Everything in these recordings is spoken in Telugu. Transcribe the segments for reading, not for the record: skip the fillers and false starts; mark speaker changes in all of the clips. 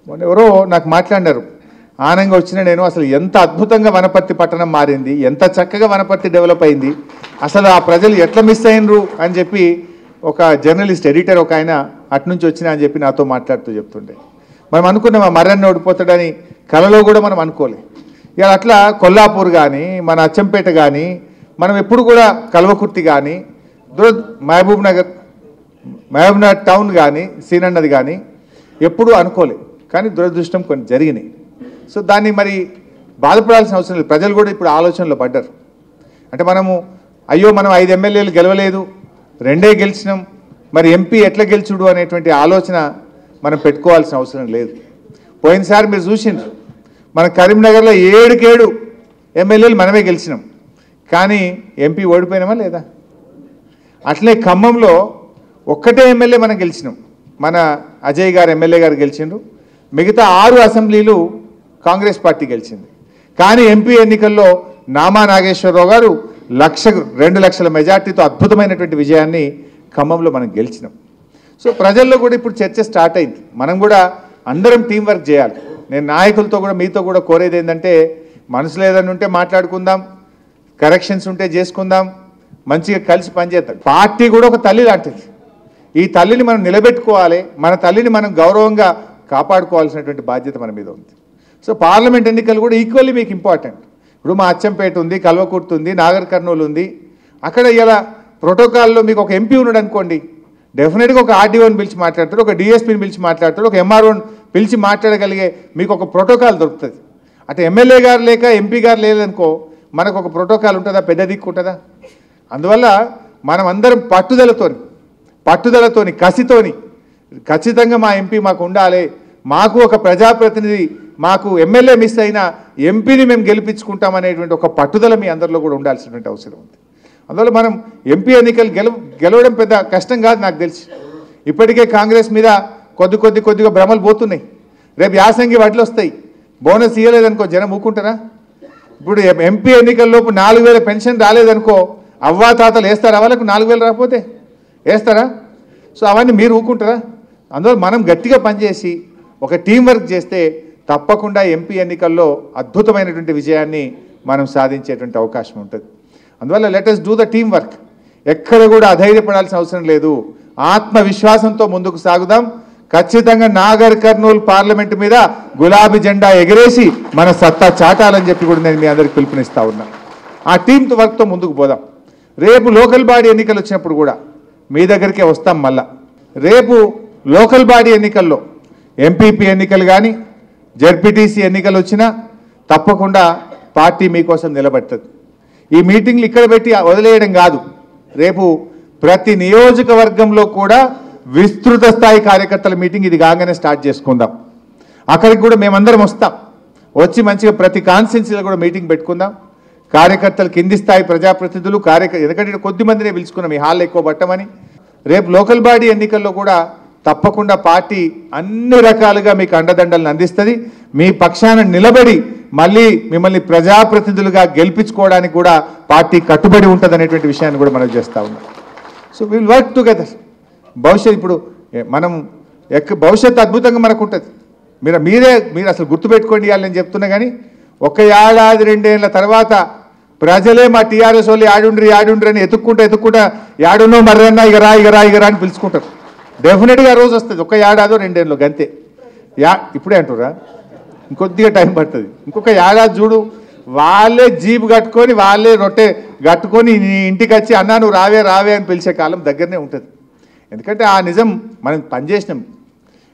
Speaker 1: మొన్న ఎవరో నాకు మాట్లాడారు, ఆనందంగా వచ్చిన నేను అసలు ఎంత అద్భుతంగా వనపర్తి పట్టణం మారింది, ఎంత చక్కగా వనపర్తి డెవలప్ అయింది, అసలు ఆ ప్రజలు ఎట్లా మిస్ అయినరు అని చెప్పి ఒక జర్నలిస్ట్ ఎడిటర్ ఒక ఆయన అట్నుంచి వచ్చినా అని చెప్పి నాతో మాట్లాడుతూ చెప్తుండే. మనం అనుకున్నాం ఆ మర్రన్న ఓడిపోతాడని, కలలో కూడా మనం అనుకోలే. ఇక అట్లా కొల్లాపూర్ కానీ, మన అచ్చంపేట కానీ, మనం ఎప్పుడు కూడా కల్వకుర్తి కానీ, మహబూబ్ నగర్ టౌన్ కానీ, సీనన్నది కానీ ఎప్పుడూ అనుకోలే. కానీ దురదృష్టం కొన్ని జరిగినాయి. సో దాన్ని మరి బాధపడాల్సిన అవసరం లేదు. ప్రజలు కూడా ఇప్పుడు ఆలోచనలో పడ్డారు. అంటే మనము అయ్యో మనం 5 ఎమ్మెల్యేలు గెలవలేదు, 2 గెలిచినాం, మరి ఎంపీ ఎట్లా గెలుచుడు అనేటువంటి ఆలోచన మనం పెట్టుకోవాల్సిన అవసరం లేదు. పోయినసారి మీరు చూసిండ్రు, మన కరీంనగర్లో 7 ఎమ్మెల్యేలు మనమే గెలిచినాం, కానీ ఎంపీ ఓడిపోయినామా లేదా? అట్లే ఖమ్మంలో ఒక్కటే ఎమ్మెల్యే మనం గెలిచినాం, మన అజయ్ గారు ఎమ్మెల్యే గారు గెలిచిండ్రు. మిగతా 6 అసెంబ్లీలు కాంగ్రెస్ పార్టీ గెలిచింది. కానీ ఎంపీ ఎన్నికల్లో నామా నాగేశ్వరరావు గారు 2 లక్షల మెజార్టీతో అద్భుతమైనటువంటి విజయాన్ని ఖమ్మంలో మనం గెలిచినాం. సో ప్రజల్లో కూడా ఇప్పుడు చర్చ స్టార్ట్ అయింది. మనం కూడా అందరం టీం వర్క్ చేయాలి. నేను నాయకులతో కూడా మీతో కూడా కోరేది ఏంటంటే, మనసులో ఏదైనా ఉంటే మాట్లాడుకుందాం, కరెక్షన్స్ ఉంటే చేసుకుందాం, మంచిగా కలిసి పనిచేద్దాం. పార్టీ కూడా ఒక తల్లి లాంటిది. ఈ తల్లిని మనం నిలబెట్టుకోవాలి, మన తల్లిని మనం గౌరవంగా కాపాడుకోవాల్సినటువంటి బాధ్యత మన మీద ఉంది. సో పార్లమెంట్ ఎన్నికలు కూడా ఈక్వల్లీ మీకు ఇంపార్టెంట్. ఇప్పుడు మా అచ్చంపేట ఉంది, కల్వకుర్తి ఉంది, నాగర్ కర్నూలు ఉంది. అక్కడ ఇలా ప్రోటోకాల్లో మీకు ఒక ఎంపీ ఉన్నాడు అనుకోండి, డెఫినెట్గా ఒక ఆర్డీఓని పిలిచి మాట్లాడతాడు, ఒక డిఎస్పీని పిలిచి మాట్లాడతాడు, ఒక ఎంఆర్ఓని పిలిచి మాట్లాడగలిగే మీకు ఒక ప్రోటోకాల్ దొరుకుతుంది. అంటే ఎమ్మెల్యే గారు లేక ఎంపీ గారు లేదనుకో, మనకు ఒక ప్రోటోకాల్ ఉంటుందా? పెద్ద దిక్కు ఉంటుందా? అందువల్ల మనం అందరం పట్టుదలతోని కసితోని ఖచ్చితంగా మా ఎంపీ మాకు ఉండాలి, మాకు ఒక ప్రజాప్రతినిధి, మాకు ఎమ్మెల్యే మిస్ అయినా ఎంపీని మేము గెలిపించుకుంటామనేటువంటి ఒక పట్టుదల మీ అందరిలో కూడా ఉండాల్సినటువంటి అవసరం ఉంది. అందువల్ల మనం ఎంపీ ఎన్నికలు గెలవడం పెద్ద కష్టం కాదు నాకు తెలిసి. ఇప్పటికే కాంగ్రెస్ మీద కొద్దిగా భ్రమలు పోతున్నాయి. రేపు యాసంగి వడ్లు వస్తాయి, బోనస్ ఇవ్వలేదనుకో జనం ఊకుంటారా? ఇప్పుడు ఎంపీ ఎన్నికల్లోపు 4,000 పెన్షన్ రాలేదనుకో, అవ్వా తాతలు వేస్తారా? వాళ్ళకు 4,000 రాకపోతే వేస్తారా? సో అవన్నీ మీరు ఊకుంటారా? అందువల్ల మనం గట్టిగా పనిచేసి ఒక టీం వర్క్ చేస్తే తప్పకుండా ఎంపీ ఎన్నికల్లో అద్భుతమైనటువంటి విజయాన్ని మనం సాధించేటువంటి అవకాశం ఉంటుంది. అందువల్ల let us do the team work. ఎక్కడ కూడా అధైర్యపడాల్సిన అవసరం లేదు. ఆత్మవిశ్వాసంతో ముందుకు సాగుదాం. ఖచ్చితంగా నాగర్ కర్నూలు పార్లమెంటు మీద గులాబీ జెండా ఎగరేసి మన సత్తా చాటాలని చెప్పి కూడా నేను మీ అందరికి పిలుపునిస్తా ఉన్నా. ఆ టీం వర్క్తో ముందుకు పోదాం. రేపు లోకల్ బాడీ ఎన్నికలు వచ్చినప్పుడు కూడా మీ దగ్గరికే వస్తాం. మళ్ళా రేపు లోకల్ బాడీ ఎన్నికల్లో ఎంపీపీ ఎన్నికలు కానీ జెడ్పీటీసీ ఎన్నికలు వచ్చినా తప్పకుండా పార్టీ మీకోసం నిలబడుతుంది. ఈ మీటింగ్లు ఇక్కడ పెట్టి వదిలేయడం కాదు, రేపు ప్రతి నియోజకవర్గంలో కూడా విస్తృత స్థాయి కార్యకర్తల మీటింగ్ ఇది కాగానే స్టార్ట్ చేసుకుందాం. అక్కడికి కూడా మేమందరం వస్తాం. వచ్చి మంచిగా ప్రతి కాన్స్టిట్యున్సీలో కూడా మీటింగ్ పెట్టుకుందాం. కార్యకర్తలు, కింది స్థాయి ప్రజాప్రతినిధులు, ఎందుకంటే కొద్ది మందినే పిలుచుకున్నాం ఈ హాల్ ఎక్కువ పట్టమని. రేపు లోకల్ బాడీ ఎన్నికల్లో కూడా తప్పకుండా పార్టీ అన్ని రకాలుగా మీకు అండదండలను అందిస్తుంది. మీ పక్షాన నిలబడి మళ్ళీ మిమ్మల్ని ప్రజాప్రతినిధులుగా గెలిపించుకోవడానికి కూడా పార్టీ కట్టుబడి ఉంటుంది అనేటువంటి విషయాన్ని కూడా మనం చేస్తూ ఉన్నాం. So will work together. ఇప్పుడు మనం భవిష్యత్తు అద్భుతంగా మనకు ఉంటుంది. మీరు అసలు గుర్తుపెట్టుకోండి ఇవ్వాలి నేను చెప్తున్నా. కానీ 1 ఏడాది 2 ఏళ్ళ తర్వాత ప్రజలే మా టీఆర్ఎస్ వాళ్ళు ఆడుండ్రి అని ఎత్తుక్కుంటా యాడున్నో మర్రన్నా ఇగరా అని పిలుచుకుంటారు. డెఫినెట్గా రోజు వస్తుంది. 1 ఏడాదో 2 ఏళ్ళు గంతే. ఇప్పుడే అంటురా, ఇంకొద్దిగా టైం పడుతుంది. ఇంకొక ఏడాది చూడు, వాళ్ళే జీప్ కట్టుకొని వాళ్ళే రొట్టె కట్టుకొని నీ ఇంటికి వచ్చి అన్నా నువ్వు రావే అని పిలిచే కాలం దగ్గరనే ఉంటుంది. ఎందుకంటే ఆ నిజం మనం పనిచేసినాం.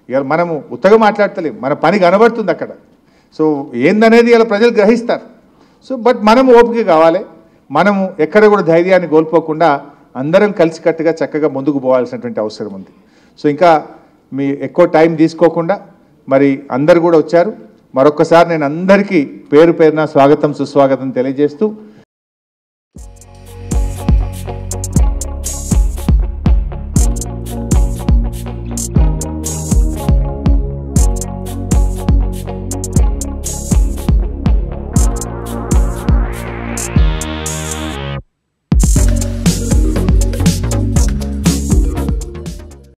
Speaker 1: ఇక మనము ఉత్తగా మాట్లాడతలేం, మన పని కనబడుతుంది అక్కడ. సో ఏందనేది ఇలా ప్రజలు గ్రహిస్తారు. సో బట్ మనము ఓపిక కావాలి. మనము ఎక్కడ కూడా ధైర్యాన్ని కోల్పోకుండా అందరం కలిసికట్టుగా చక్కగా ముందుకు పోవాల్సినటువంటి అవసరం ఉంది. సో ఇంకా మీ ఎక్కువ టైం తీసుకోకుండా మరి అందరు కూడా వచ్చారు. మరొక్కసారి నేను అందరికీ పేరు పేరున స్వాగతం సుస్వాగతం తెలియజేస్తూ